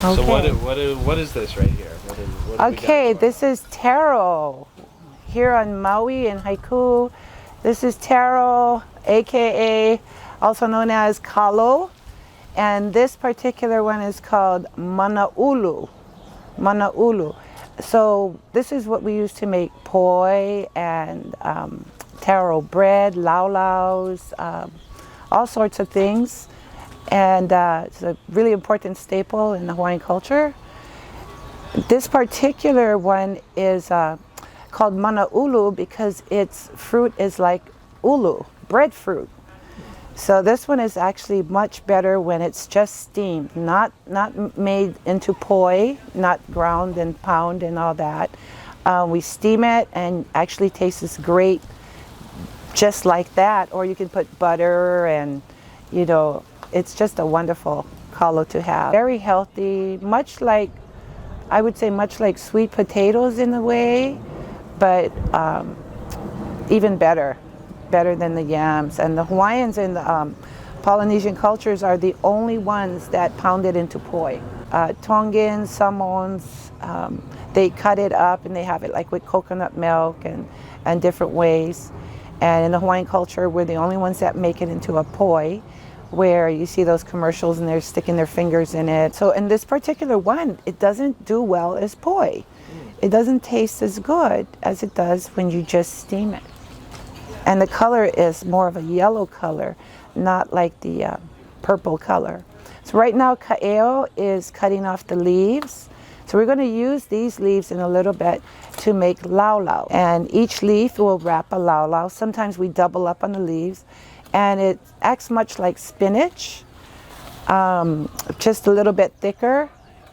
Okay. So what is this right here? What do we got Okay, going this on? is taro. Here on Maui in Haiku, this is taro, aka also known as Kalo. And this particular one is called mana'ulu. Mana'ulu. So this is what we use to make poi and taro bread, lau-laus, all sorts of things. And it's a really important staple in the Hawaiian culture. This particular one is called mana'ulu because its fruit is like ulu, breadfruit. So this one is actually much better when it's just steamed, not made into poi, not ground and pound and all that. We steam it and actually tastes great just like that. Or you can put butter and, you know, it's just a wonderful kalo to have. Very healthy, much like, I would say much like sweet potatoes in a way, but even better than the yams. And the Hawaiians and the Polynesian cultures are the only ones that pound it into poi. Tongans, Samoans, they cut it up and they have it like with coconut milk and different ways. And in the Hawaiian culture, we're the only ones that make it into a poi, where you see those commercials and they're sticking their fingers in it. So in this particular one, it doesn't do well as poi. It doesn't taste as good as it does when you just steam it. And the color is more of a yellow color, not like the purple color. So right now, Ka'eo is cutting off the leaves. So we're going to use these leaves in a little bit to make lau-lau. And each leaf will wrap a lau-lau. Sometimes we double up on the leaves. And it acts much like spinach, just a little bit thicker.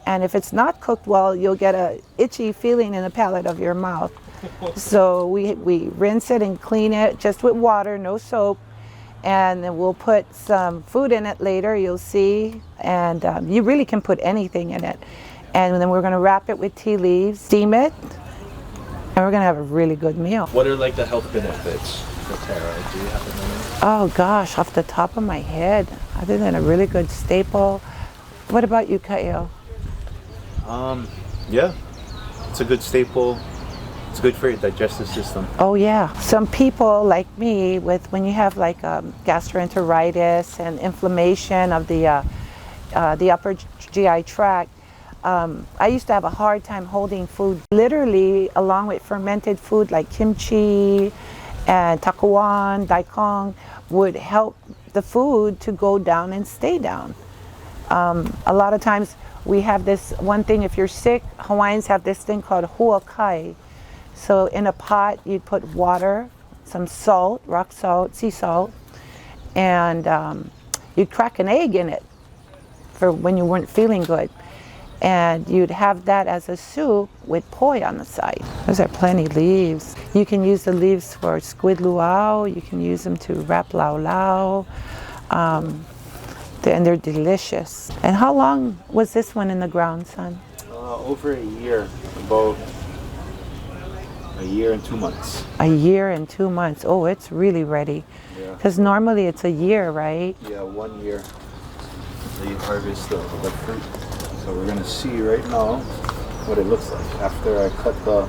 And if it's not cooked well, you'll get a itchy feeling in the palate of your mouth. So we rinse it and clean it just with water, no soap. And then we'll put some food in it later, you'll see. And you really can put anything in it. And then we're going to wrap it with tea leaves, steam it, and we're going to have a really good meal. What are like the health benefits for taro? Do you have any? Oh gosh, off the top of my head, other than a really good staple. What about you, Ka'eo? Yeah, it's a good staple. It's good for your digestive system. Oh yeah, some people like me with when you have like gastroenteritis and inflammation of the upper GI tract. I used to have a hard time holding food. Literally, along with fermented food like kimchi and takuan, daikong, would help the food to go down and stay down. A lot of times we have this one thing, if you're sick, Hawaiians have this thing called huakai. So in a pot, you'd put water, some salt, rock salt, sea salt, and you'd crack an egg in it for when you weren't feeling good. And you'd have that as a soup with poi on the side. Those are plenty leaves. You can use the leaves for squid luau. You can use them to wrap lau-lau. And they're delicious. And how long was this one in the ground, son? Over a year, about a year and 2 months. A year and 2 months. Oh, it's really ready. Yeah. Because normally it's a year, right? Yeah, 1 year. So you harvest the fruit. So we're gonna see right now what it looks like after I cut the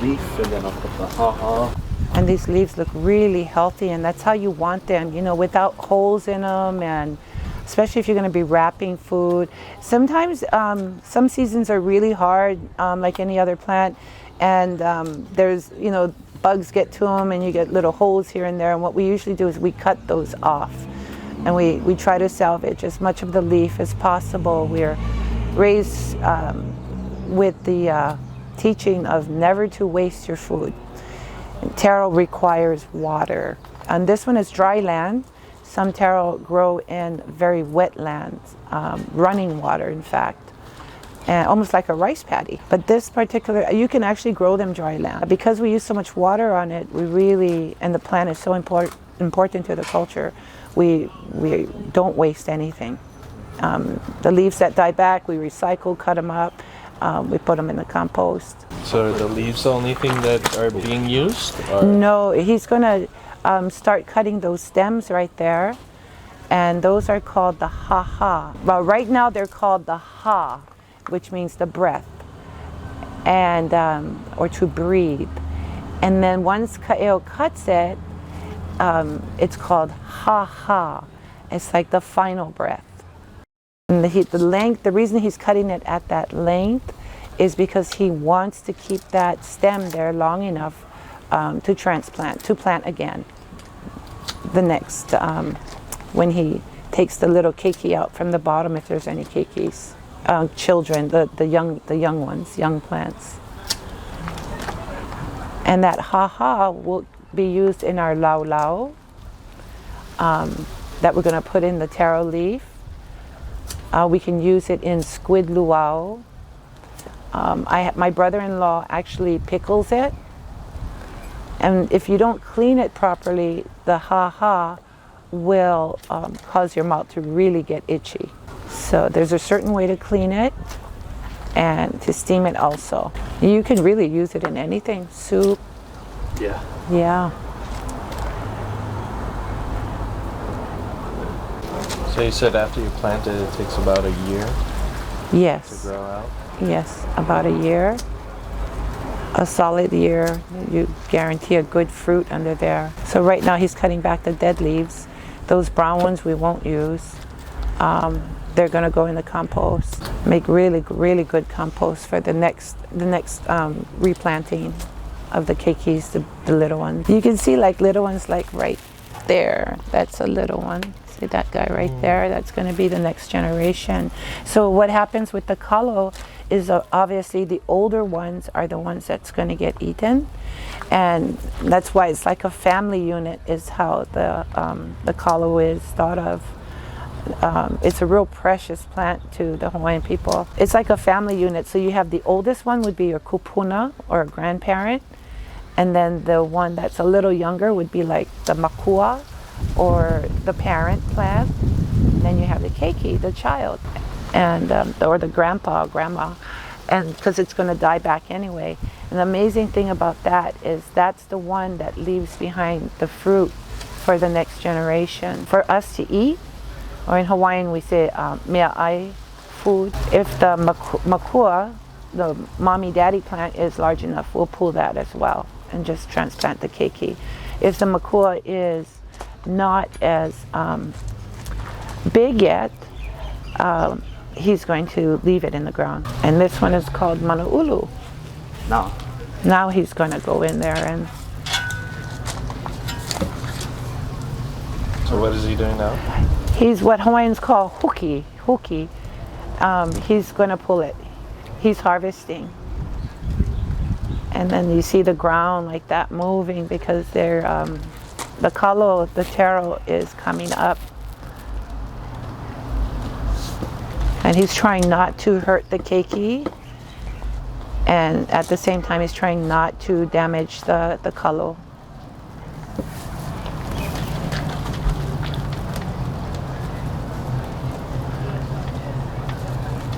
leaf, and then I'll put the haha. And these leaves look really healthy, and that's how you want them, you know, without holes in them, and especially if you're going to be wrapping food. Sometimes some seasons are really hard, like any other plant, and there's, you know, bugs get to them and you get little holes here and there, and what we usually do is we cut those off. And we try to salvage as much of the leaf as possible. We're raised with the teaching of never to waste your food. And taro requires water. And this one is dry land. Some taro grow in very wet lands, running water in fact, and almost like a rice paddy. But this particular, you can actually grow them dry land. Because we use so much water on it, we really, and the plant is so important to the culture, we don't waste anything. The leaves that die back, we recycle, cut them up, we put them in the compost. So are the leaves the only thing that are being used? Or? No, he's going to start cutting those stems right there, And those are called the ha-ha. Well, right now they're called the ha, which means the breath, and or to breathe. And then once Ka'eo cuts it, it's called ha-ha. It's like the final breath. And the length, the reason he's cutting it at that length is because he wants to keep that stem there long enough to transplant, to plant again. The next, when he takes the little keiki out from the bottom, if there's any keikis, children, the young ones, young plants. And that ha-ha will be used in our lau that we're going to put in the taro leaf. We can use it in squid luau. My brother-in-law actually pickles it. And if you don't clean it properly, the ha-ha will cause your mouth to really get itchy. So there's a certain way to clean it and to steam it also. You can really use it in anything, soup. Yeah. Yeah. So you said after you plant it, it takes about a year Yes. to grow out? Yes, about a year. A solid year. You guarantee a good fruit under there. So right now he's cutting back the dead leaves. Those brown ones we won't use. They're going to go in the compost. Make really, really good compost for the next replanting of the keikis, the little ones. You can see like little ones like right there. That's a little one. See that guy right there? That's going to be the next generation. So what happens with the kalo is obviously the older ones are the ones that's going to get eaten, and that's why it's like a family unit is how the kalo is thought of. It's a real precious plant to the Hawaiian people. It's like a family unit. So you have the oldest one would be your kupuna or a grandparent, and then the one that's a little younger would be like the makua or the parent plant. And then you have the keiki, the child, and or the grandpa or grandma, and because it's going to die back anyway. And the amazing thing about that is that's the one that leaves behind the fruit for the next generation for us to eat, or in Hawaiian we say mea'ai, food. If the makua, the mommy daddy plant is large enough, we'll pull that as well and just transplant the keiki. If the makua is not as big yet, he's going to leave it in the ground. And this one is called manaulu. Now he's going to go in there and... So what is he doing now? He's what Hawaiians call huki. He's going to pull it. He's harvesting. And then you see the ground like that moving because they're, the kalo, the taro is coming up. And he's trying not to hurt the keiki, and at the same time he's trying not to damage the kalo.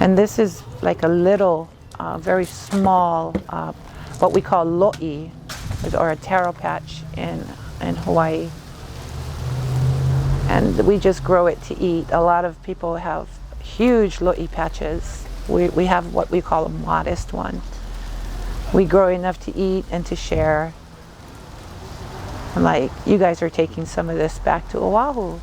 And this is like a little, very small, what we call lo'i, or a taro patch in Hawaii. And we just grow it to eat. A lot of people have huge lo'i patches. We have what we call a modest one. We grow enough to eat and to share. And like, you guys are taking some of this back to Oahu.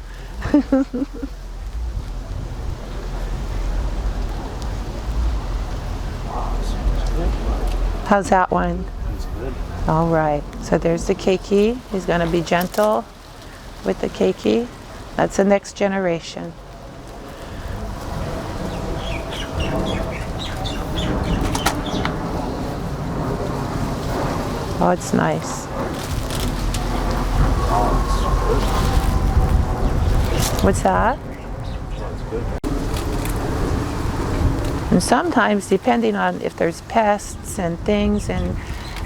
How's that one? It's good. All right, so there's the keiki. He's going to be gentle with the keiki. That's the next generation. Oh, it's nice. What's that? And sometimes, depending on if there's pests and things, and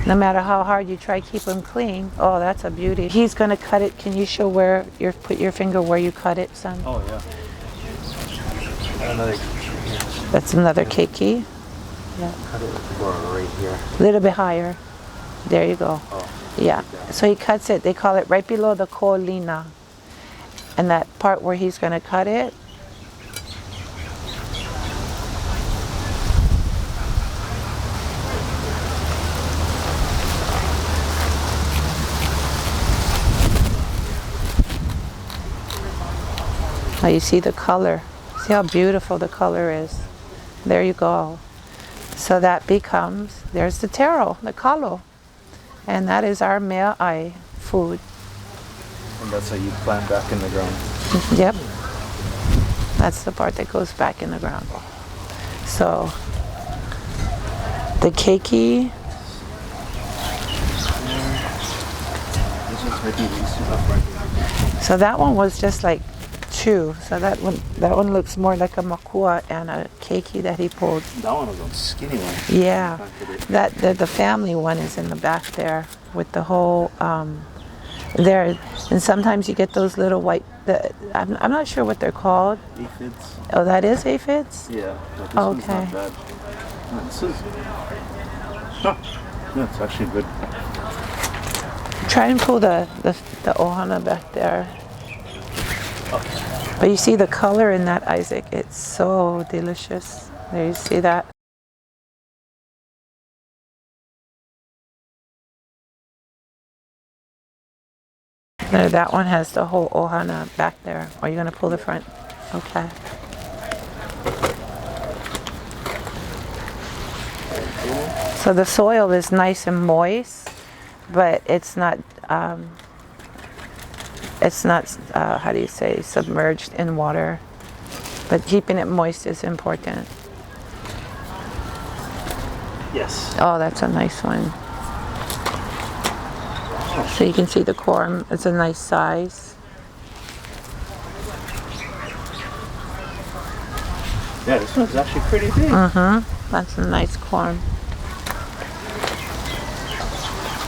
no matter how hard you try to keep them clean, oh, that's a beauty. He's going to cut it. Can you show where put your finger where you cut it, son? Oh, yeah. Another. That's another keiki. Yeah. Cut it right here. A little bit higher. There you go. Oh. Yeah. So he cuts it. They call it right below the ko lina. And that part where he's going to cut it, now you see the color. See how beautiful the color is. There you go. So that becomes, there's the taro, the kalo. And that is our mea'ai food. And that's how you plant back in the ground. Yep. That's the part that goes back in the ground. So the keiki, so that one was just like two. So that one looks more like a makua and a keiki that he pulled. That one was a skinny one. Yeah. That the family one is in the back there with the whole there, and sometimes you get those little white. I'm not sure what they're called. Aphids. Oh, that is aphids. Yeah. But this one's Okay. not bad. No, this is. Yeah, it's actually good. Try and pull the ohana back there. Okay. But you see the color in that, Isaac. It's so delicious. There, you see that. There, that one has the whole ohana back there. Are you going to pull the front? Okay. So the soil is nice and moist, but it's not how do you say, submerged in water. But keeping it moist is important. Yes. Oh, that's a nice one. So you can see the corm. It's a nice size. Yeah, this one's actually pretty big. That's a nice corm.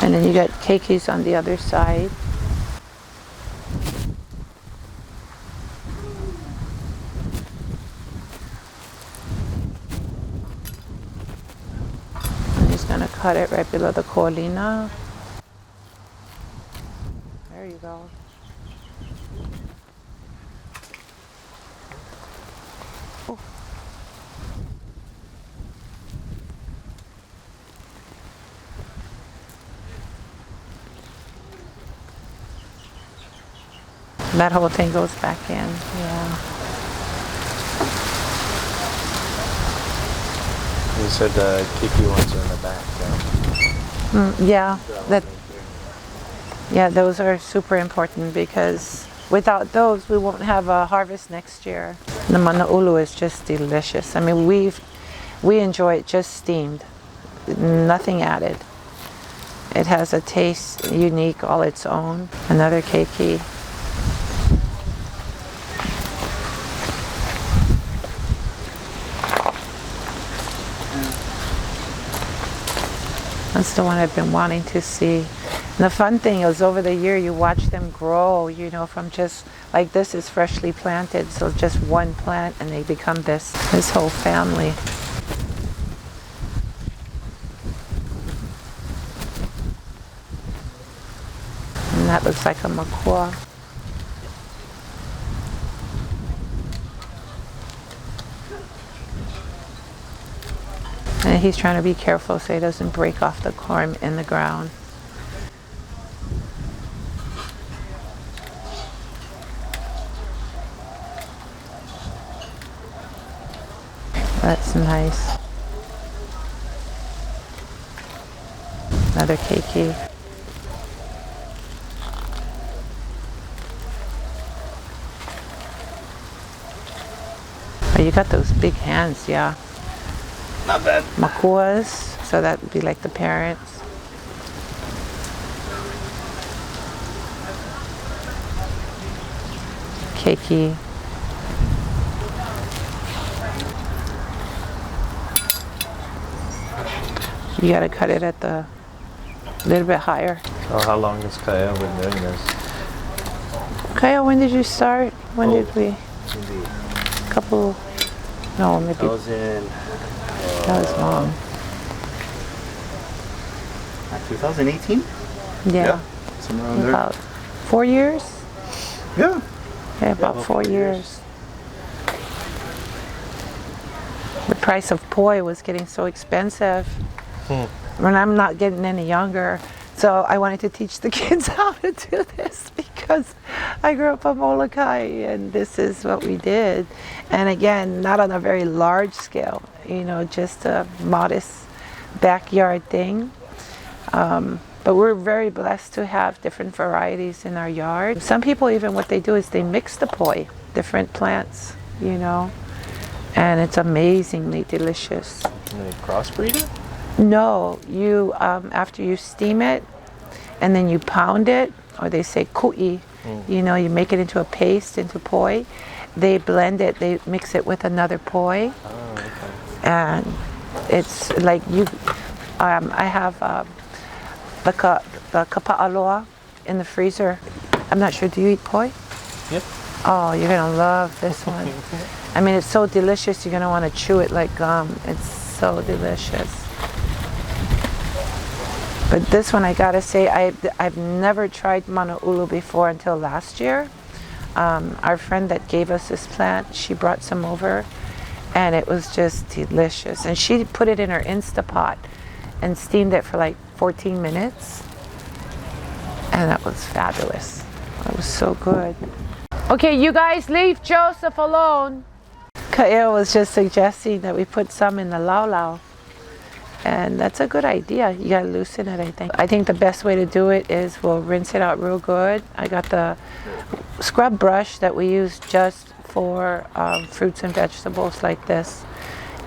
And then you got keikis on the other side. And he's gonna cut it right below the kolina. There you go. Oh. That whole thing goes back in, yeah. You said the keiki ones are in the back, yeah? Yeah, those are super important because without those, we won't have a harvest next year. The mana'ulu is just delicious. I mean, we enjoy it just steamed, nothing added. It has a taste unique, all its own. Another keiki. That's the one I've been wanting to see. And the fun thing is over the year you watch them grow, you know, from just like this is freshly planted, so just one plant and they become this whole family. And that looks like a makua. And he's trying to be careful so he doesn't break off the corm in the ground. That's nice. Another keiki. Oh, you got those big hands, yeah. Not bad. Makuas, so that would be like the parents. Keiki. You gotta cut it at the little bit higher. Oh, how long has Kaya been doing this? Kaya, when did you start? When did we? Indeed. Couple. No, maybe. I was in That was long. 2018? Yeah. Somewhere around there. About 4 years? Yeah. Yeah, about 4 years. The price of poi was getting so expensive when I'm not getting any younger. So I wanted to teach the kids how to do this because I grew up on Molokai and this is what we did. And again, not on a very large scale, you know, just a modest backyard thing. But we're very blessed to have different varieties in our yard. Some people even what they do is they mix the poi, different plants, you know, and it's amazingly delicious. Can they crossbreed it? No, you after you steam it and then you pound it, or they say ku'i, you know, you make it into a paste, into poi. They blend it, they mix it with another poi. Oh, okay. And it's like you, I have the kapa'aloa in the freezer. I'm not sure, do you eat poi? Yep. Oh, you're gonna love this one. I mean, it's so delicious, you're gonna wanna chew it like gum. It's so delicious. But this one, I gotta say, I've never tried manaulu before until last year. Our friend that gave us this plant, she brought some over, and it was just delicious. And she put it in her Instapot and steamed it for like 14 minutes. And that was fabulous. It was so good. Okay, you guys leave Joseph alone. Ka'eo was just suggesting that we put some in the laulau. And that's a good idea. You gotta loosen it, I think. I think the best way to do it is we'll rinse it out real good. I got the scrub brush that we use just for fruits and vegetables like this.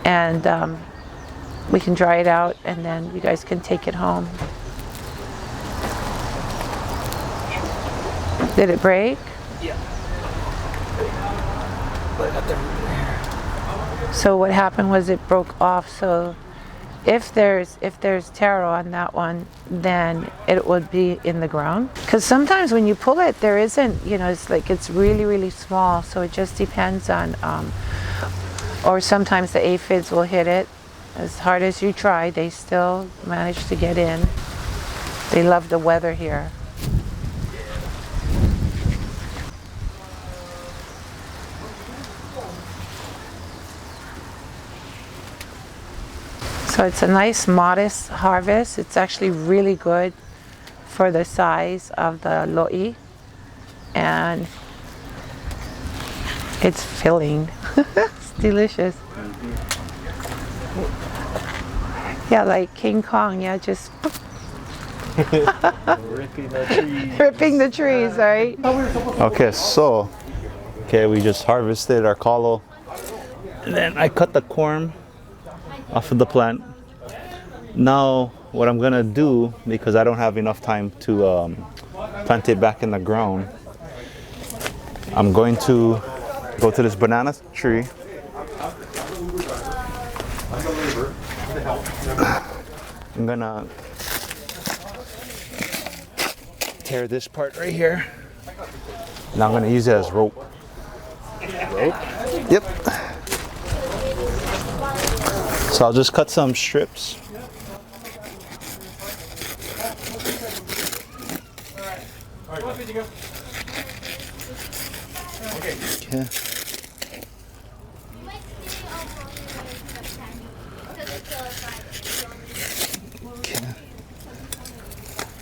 And we can dry it out and then you guys can take it home. Did it break? Yeah. So what happened was it broke off. So if there's taro on that one, then it would be in the ground. Because sometimes when you pull it, there isn't, you know, it's like it's really, really small. So it just depends on, or sometimes the aphids will hit it. As hard as you try, they still manage to get in. They love the weather here. So it's a nice modest harvest. It's actually really good for the size of the lo'i. And it's filling. It's delicious. Yeah, like King Kong, yeah, just Ripping the trees. ripping the trees, right? Okay, so we just harvested our kalo, and then I cut the corm off of the plant. Now what I'm gonna do, because I don't have enough time to plant it back in the ground, I'm going to go to this banana tree. I'm gonna tear this part right here, and I'm gonna use it as rope. Rope? Yep. So I'll just cut some strips. Okay. Okay.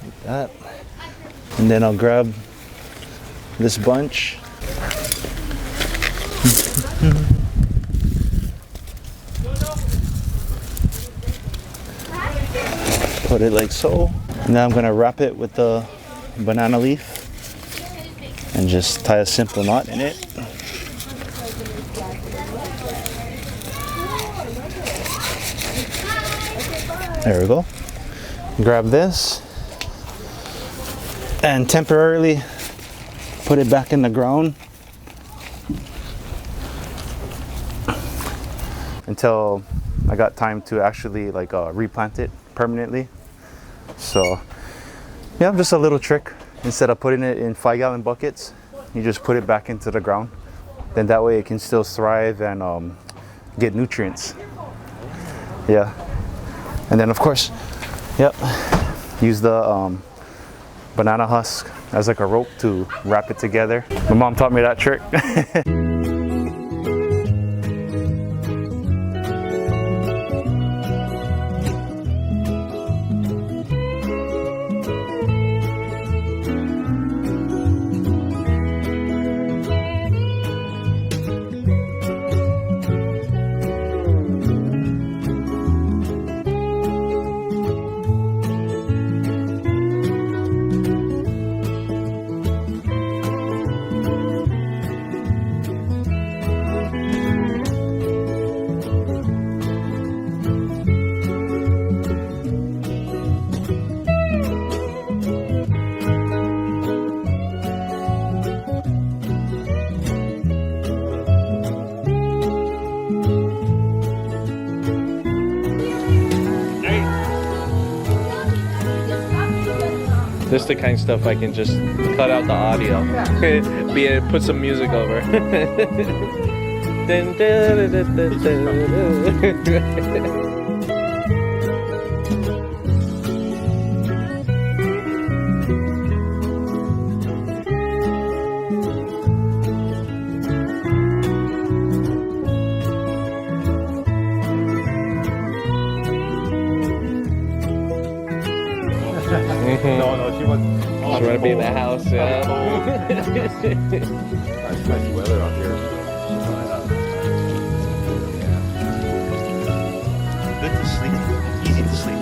Like that. And then I'll grab this bunch. Put it like so. Now I'm gonna wrap it with the banana leaf and just tie a simple knot in it. There we go. Grab this and temporarily put it back in the ground until I got time to actually like replant it permanently. So yeah, just a little trick. Instead of putting it in 5-gallon buckets, you just put it back into the ground. Then that way it can still thrive and get nutrients. Yeah. And then of course, yep, use the banana husk as like a rope to wrap it together. My mom taught me that trick. This is the kind of stuff I can just cut out the audio. Put some music over. Dun, dun, dun, dun, dun, dun. No, she was. Just want to be in the house, yeah. Nice weather out here. Good to sleep. Easy to sleep.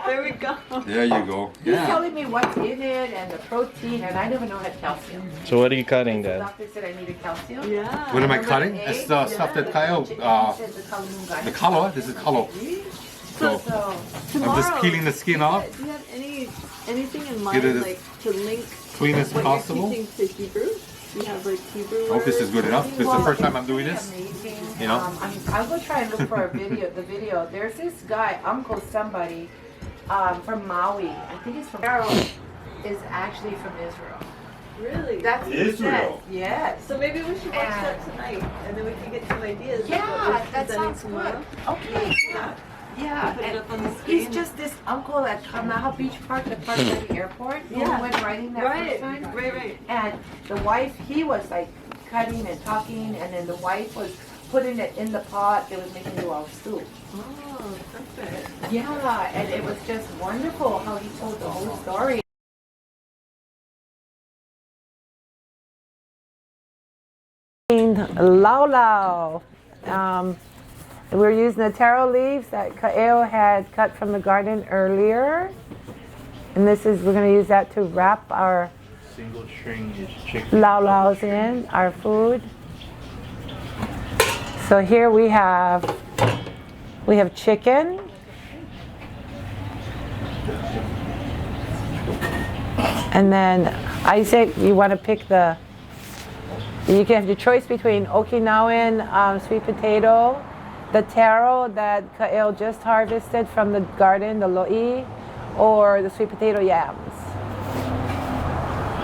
There we go. There you go. He's telling me what's in it and the protein, and I never know had calcium. So what are you cutting The then? doctor said I needed calcium. Yeah. What am I cutting? It's the stuff that Kyle, the Kalo, this is Kalo. So I'm just peeling the skin off, Do you have anything in mind, Get it as like to link clean as what possible. you're teaching to Hebrew? Do you have like Hebrew? I hope this is good enough. This is the first time I'm doing this. Amazing. You know? I'll go try and look for a video. The video. There's this guy, Uncle somebody, from Maui. I think he's from. Taro is actually from Israel. Really? That's what he Israel? said. Yes. So maybe we should watch that tonight, and then we can get some ideas. of what Yeah, we're that presenting sounds tomorrow. good. Okay. Yeah. Yeah. Put it And up on the he's screen. just this uncle at Kanaha Beach Park, the park by the airport. When Yeah. we went riding that Right, first time. right. And the wife, he was like cutting and talking, and then the wife was putting it in the pot. It was making do our soup. Oh, perfect. Yeah, and it was just wonderful how he told the whole story. Lau lau. We're using the taro leaves that Ka'eo had cut from the garden earlier. And this is, we're going to use that to wrap our Single string is chicken. lau laus in, our food. So here we have chicken. And then Isaac, you want to pick you can have your choice between Okinawan sweet potato, the taro that Ka'eo just harvested from the garden, the lo'i, or the sweet potato yams.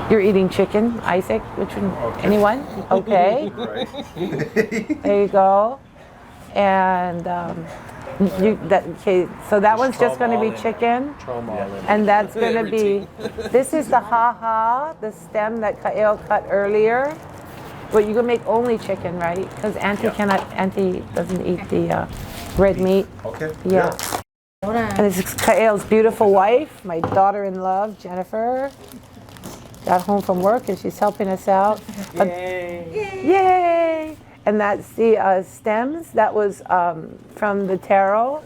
You're eating chicken, Isaac? Which one? Okay. Anyone? Okay. There you go. And okay, so that one's just going to be chicken. And that's going to be, this is the ha-ha, the stem that Ka'eo cut earlier. But you can make only chicken, right? Because Auntie doesn't eat the red meat. Okay. Yeah. And this is Ka'eo's beautiful wife, my daughter-in-law, Jennifer. Got home from work and she's helping us out. Yay! Yay! And that's the stems. That was from the taro,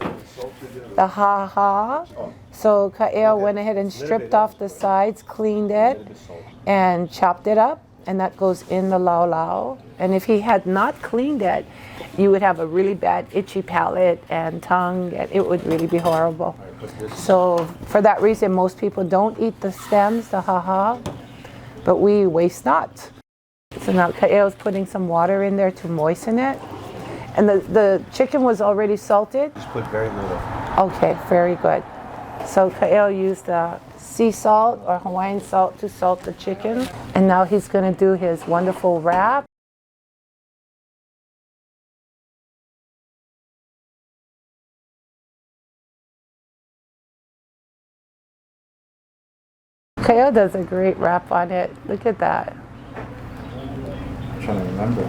the ha-ha. So Ka'eo went ahead and stripped off the sides, cleaned it, and chopped it up. And that goes in the lau lau. And if he had not cleaned it, you would have a really bad itchy palate and tongue, and it would really be horrible. So for that reason, most people don't eat the stems, the ha-ha, but we waste not. So now Ka'eo's putting some water in there to moisten it. And the chicken was already salted? Just put very little. Okay, very good. So Ka'eo used sea salt or Hawaiian salt to salt the chicken. And now he's going to do his wonderful wrap. Ka'eo does a great wrap on it. Look at that. I'm trying to remember.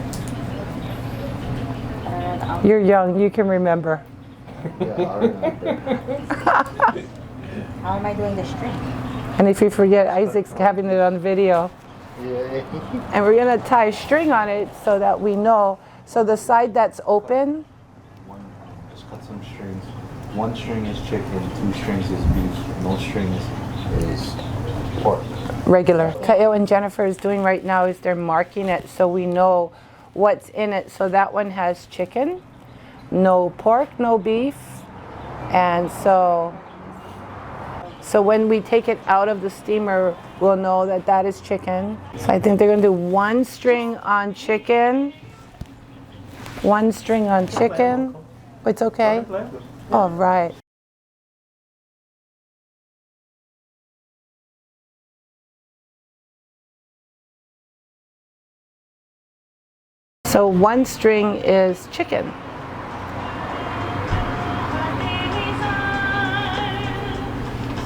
You're young, you can remember. Yeah, I remember. How am I doing the string? And if you forget, Isaac's having it on video. And we're going to tie a string on it so that we know. So the side that's open. Just cut some strings. One string is chicken, 2 strings is beef, no strings is pork. Regular. Ka'eo and Jennifer is doing right now is they're marking it so we know what's in it. So that one has chicken, no pork, no beef. And so when we take it out of the steamer, we'll know that that is chicken. So I think they're going to do 1 string on chicken, 1 string on chicken. It's okay? All right. So 1 string is chicken.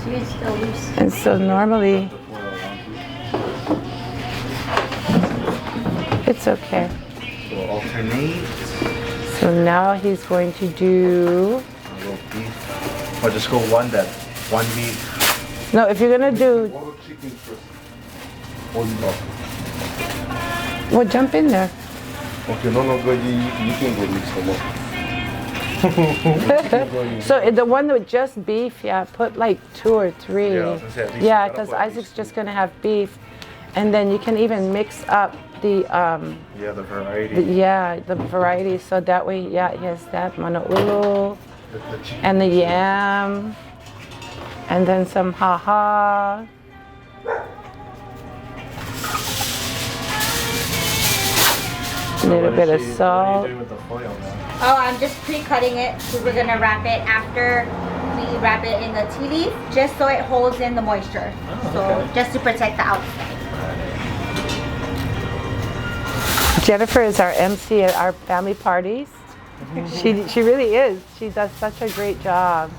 It's still loose. And so normally, it's okay. So alternate. So now he's going to do, A little beef. Or just go one beef. no, if you're gonna do, Chicken first. well, jump in there. Okay, no, go. You can go mix them up. So the one with just beef, yeah, put like 2 or 3. Yeah, I was gonna say, at least Yeah, you gotta because put at Isaac's least just gonna have beef, and then you can even mix up the The variety. the variety. So that way, yeah, he has that manaulu The chicken. and the yam, and then some ha-ha. A little bit of salt. What are you doing with the foil now? Oh, I'm just pre-cutting it because we're gonna wrap it after we wrap it in the tea leaf, just so it holds in the moisture. So just to protect the outside. Jennifer is our MC at our family parties. She really is. She does such a great job.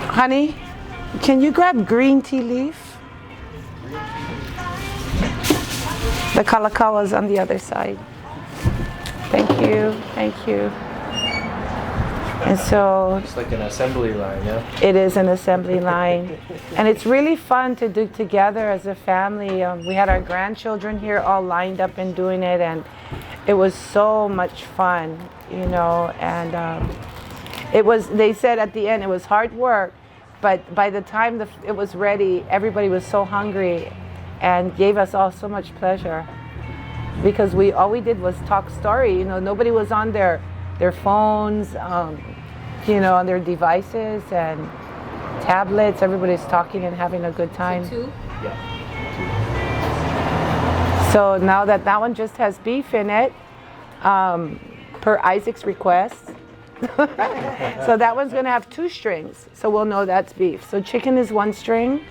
Honey, can you grab green tea leaf? The kalakaua is on the other side. Thank you, thank you. And so It's like an assembly line, yeah? it is an assembly line. And it's really fun to do together as a family. We had our grandchildren here all lined up and doing it, and it was so much fun, you know. And they said at the end it was hard work, but by the time it was ready, everybody was so hungry and gave us all so much pleasure. because all we did was talk story. You know, nobody was on their phones, you know, on their devices and tablets. Everybody's talking and having a good time. Two. So now that one just has beef in it, per Isaac's request. So that one's gonna have 2 strings, so we'll know that's beef. So chicken is 1 string,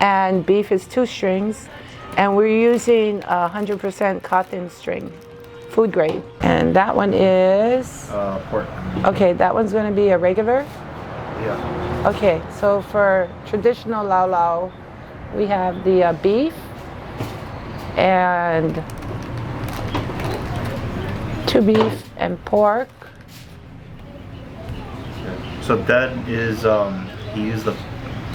and beef is 2 strings, and we're using 100% cotton string, food grade. And that one is Pork. okay. That one's gonna be a regular. Yeah. Okay, so for traditional lau lau, we have the beef and 2 beef and pork. So Dad is he used the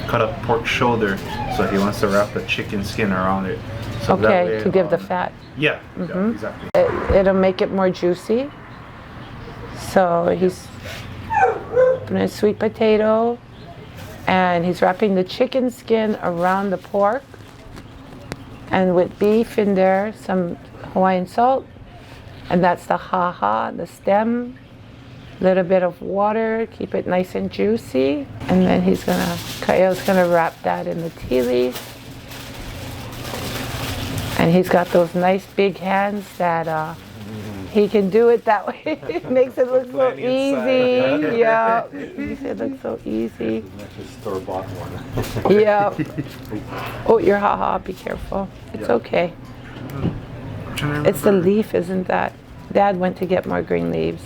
cut up pork shoulder, so he wants to wrap the chicken skin around it. So that Okay, way, to give the fat. Yeah, yeah, exactly. It'll make it more juicy. So he's putting a sweet potato, and he's wrapping the chicken skin around the pork, and with beef in there, some Hawaiian salt, and that's the haha, the stem. Little bit of water, keep it nice and juicy, and then Kaeo's gonna wrap that in the tea leaf. And he's got those nice big hands that he can do it that way. It makes it look so easy. Yeah, makes it look so easy. Store-bought one. Yeah. Oh, your haha, be careful. It's okay. It's the leaf, isn't that? Dad went to get more green leaves.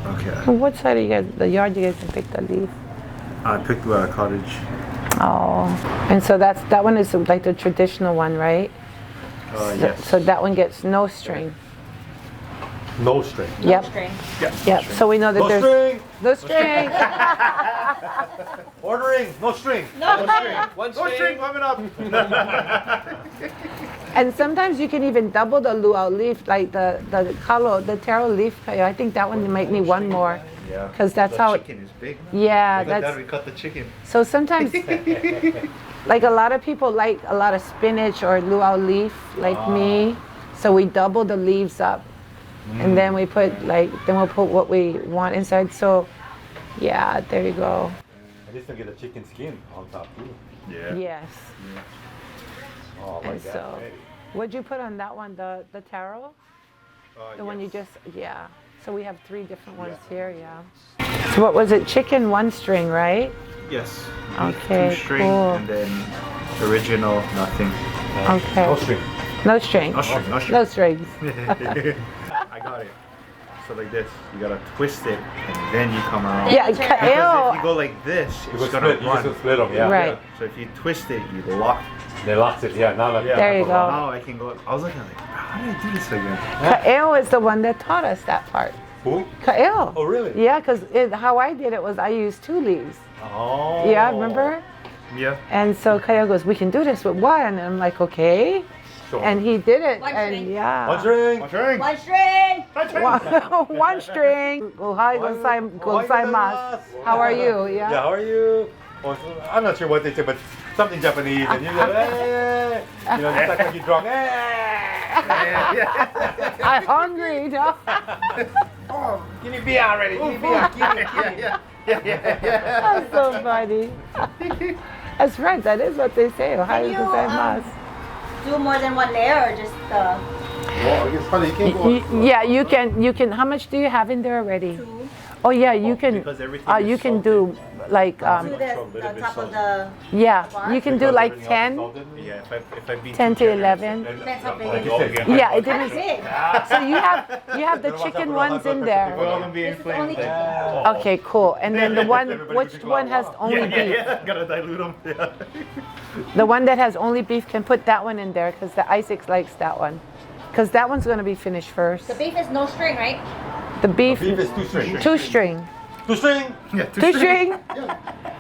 Okay. On what side of you guys, the yard you guys can pick the leaf? I picked a cottage. Oh, and so that one is like the traditional one, right? Yes. So that one gets no string. No string. Yep. String. Yep. So we know that there's string. no string. Ordering. No string. One string. Warming up. And sometimes you can even double the luau leaf, like the Kalo, the taro leaf. I think that one might need 1 more. Yeah. Because that's the how. chicken is big. Yeah, Look at that's. that, we cut the chicken. So sometimes, like a lot of people like a lot of spinach or luau leaf, like me. So we double the leaves up, and then we put we'll put what we want inside. So, yeah, there you go. I just don't get the chicken skin on top too. Yeah. Yes. Oh, like And that. so, what'd you put on that one? The taro? The one you just, yeah. So we have 3 different ones here, yeah. So what was it? Chicken 1 string, right? Yes. Okay, 2 string, cool. and then original nothing. Okay. No string. No string. No string. No string. No strings. I got it. So like this, you gotta twist it, and then you come around. Yeah, Because if you ew. go like this, You it's could gonna split. You run. just split them. Yeah. Right. So if you twist it, you lock. They locked it. Yeah. Now like Yeah. There you go. Now I can go. I was looking like, how did I do this again? Kaeo is the one that taught us that part. Who? Kaeo. Oh really? Yeah, because how I did it was I used 2 leaves. Oh. Yeah, remember? Yeah. And so Kaeo goes, we can do this with 1. And I'm like, okay. Sure. And he did it. 1 And string. yeah. One string. 1 string. 1 string. 1 string. Ohai gozaimasu. How are you? Yeah. Yeah. How are you? Oh, I'm not sure what they say, but something Japanese, and you go, hey, you know, just like when you're drunk, hey. I'm hungry. No? Oh, give me beer already. Give me beer. Give me. That's so funny. That's right. That is what they say. Ohai Can you, gozaimasu. Do more than 1 layer or just the Well, I guess probably you can't go. Yeah, you can. How much do you have in there already? 2? Oh yeah, you can. because everything is You can do like To the top of the yeah, you can do like 10, Yeah. If I beat 10 to 11. depends how big Like it you is. said, Yeah, it That's depends. big. So you have the chicken ones in there. We're all gonna be This is inflamed. only chicken. Okay, cool. And then the one, which one has only beef? Gotta dilute them. Yeah. The one that has only beef can put that one in there because the Isaac likes that one. Because that one's gonna be finished first. The beef is no string, right? The beef, Beef is 2 string. 2 string. 2 string. Yeah. 2 string?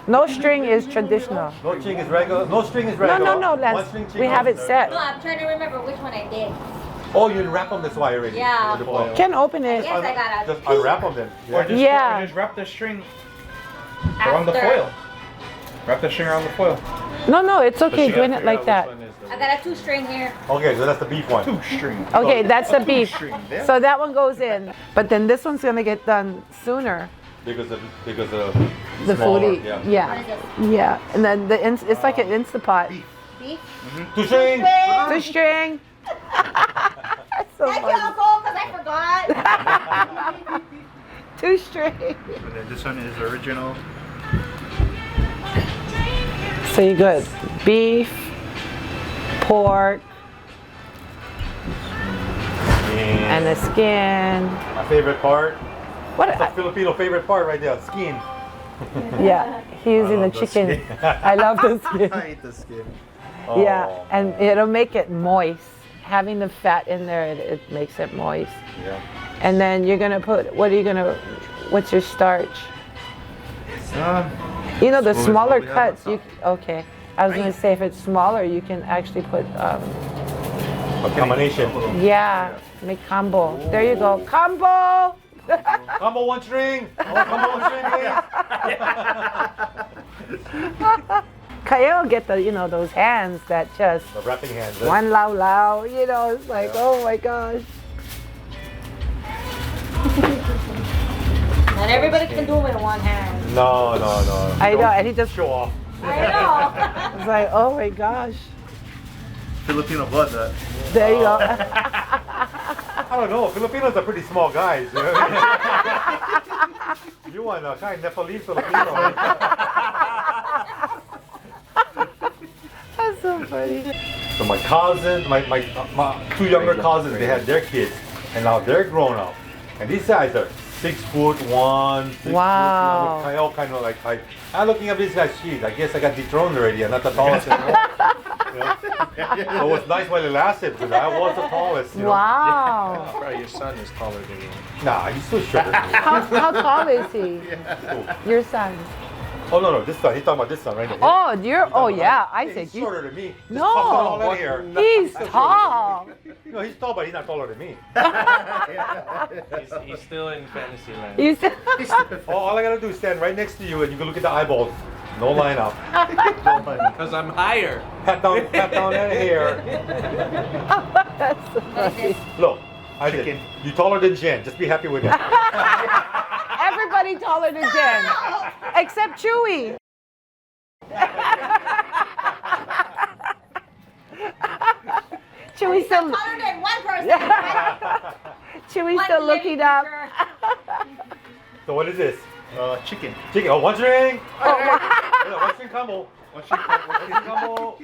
No string is traditional. No string is regular. No string is No, regular. no, One Lance. string We have it No, set. I'm trying to remember which one I did. Oh, you wrap them this way already. Yeah. With the foil. Can open it. Yes, I got a Just unwrap them then. Or just, Yeah. or just wrap the string around the after. foil. Wrap the string around the foil. No, it's okay doing it like that. I got a 2-string here. Okay, so that's the beef one. Okay, that's the beef. So that one goes in. But then this one's gonna get done sooner. Because of The smaller, foodie. yeah. Yeah. What is this? Yeah. And then it's like an Instapot. Beef? Two string. 2-string. So Thank you, funny. Uncle, because I forgot. 2-string. And then this one is original. So you got beef, pork, and the skin. My favorite part. What? That's a Filipino favorite part right there. Skin. Yeah, he's using the love the chicken. skin. I love the skin. I eat the skin. Yeah, Oh, and it'll make it moist. Having the fat in there, it makes it moist. Yeah. And then you're gonna put. What's your starch? You know the Smooth, smaller what we have cuts. on You okay? I was gonna say if it's smaller, you can actually put. A combination. Yeah, make combo. There you go, combo. Combo one string. Combo one string, please. Kayo get those hands that just The wrapping hands. one lao lao. It's like oh my gosh. Not everybody can do it with one hand. No. I know, and he just Show off. I know. was like oh my gosh. Filipino blood, that. There you go. I don't know. Filipinos are pretty small guys. You know? You want a kind of Nepalese Filipino. That's so funny. So my cousins, my two younger cousins, they had their kids, and now they're grown up. And these guys are 6'1", 6 Wow. foot, kind of like height. I'm looking at these guys, geez, I guess I got dethroned already. I'm not the tallest. So it was nice while it lasted, because I was the tallest. Wow. Bro, your son is taller than you. Nah, he's still shorter than me. How tall is he? Your son. Oh no, this son. He's talking about this son right here. Oh yeah. I He's said you. shorter than me. Just No. puffing all that hair. He's tall. No, he's tall, but he's not taller than me. He's still in fantasy land. You said. All I gotta do is stand right next to you, and you can look at the eyeballs. No line up. Because I'm higher. Pat down that hair. That's so What is funny. this? Look, I did. You taller than Jen. Just be happy with that. Everybody taller than Jen, except Chewy. Chewy's still. Taller than one person. Chewy's One still living looking up. creature. So what is this? Chicken. Chicken. Oh, one string. Yeah, one string combo. One string combo.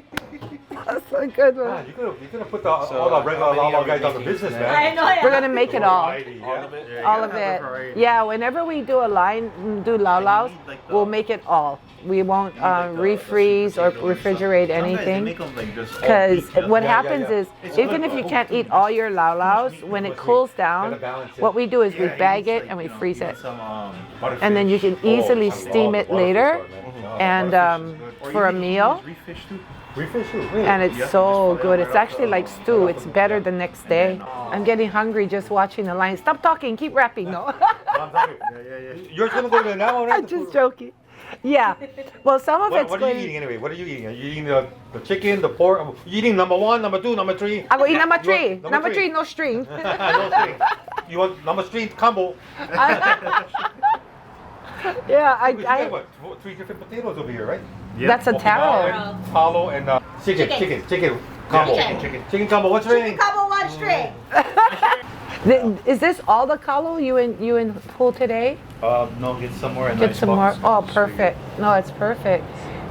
That's a good Ah, one. you could have put all the regular how many Lala are we guys out of making business, tonight? man. I know. Yeah. We're gonna make it all. Variety, All yeah. of it? All of it. Yeah, whenever we do a line, do lao laos, we'll make it all. We won't refreeze or refrigerate anything. Because what happens is, even if you can't eat all your lao laos, when it cools down, what we do is we bag it and we freeze it. And then you can easily steam it later and for a meal. Refish too. And it's so good. It's actually like stew. It's better the next day. I'm getting hungry just watching the line. Stop talking. Keep rapping. No, Yours gonna go to now, right? I'm just joking. Yeah. Well, some of it's What are you going. eating anyway? What are you eating? Are you eating the chicken, the pork? You eating number 1, number 2, number 3? I go eat number You want 3. Number 3, no string. No string. You want number 3 combo? Yeah, We have what, 3 different potatoes over here, right? That's a taro. Okinawan, Kalo, and chicken combo. Chicken combo. What's your name? Couple one string. Is this all the kalo you in pool today? No, get some more. Get some more. Oh, perfect. No, it's perfect.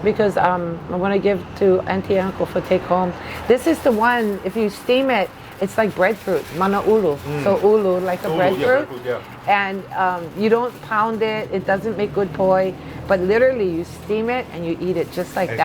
Because I'm gonna give to auntie and uncle for take home. This is the one. If you steam it, it's like breadfruit, mana ulu. So ulu, like a breadfruit. Yeah. And you don't pound it. It doesn't make good poi. But literally, you steam it and you eat it just like And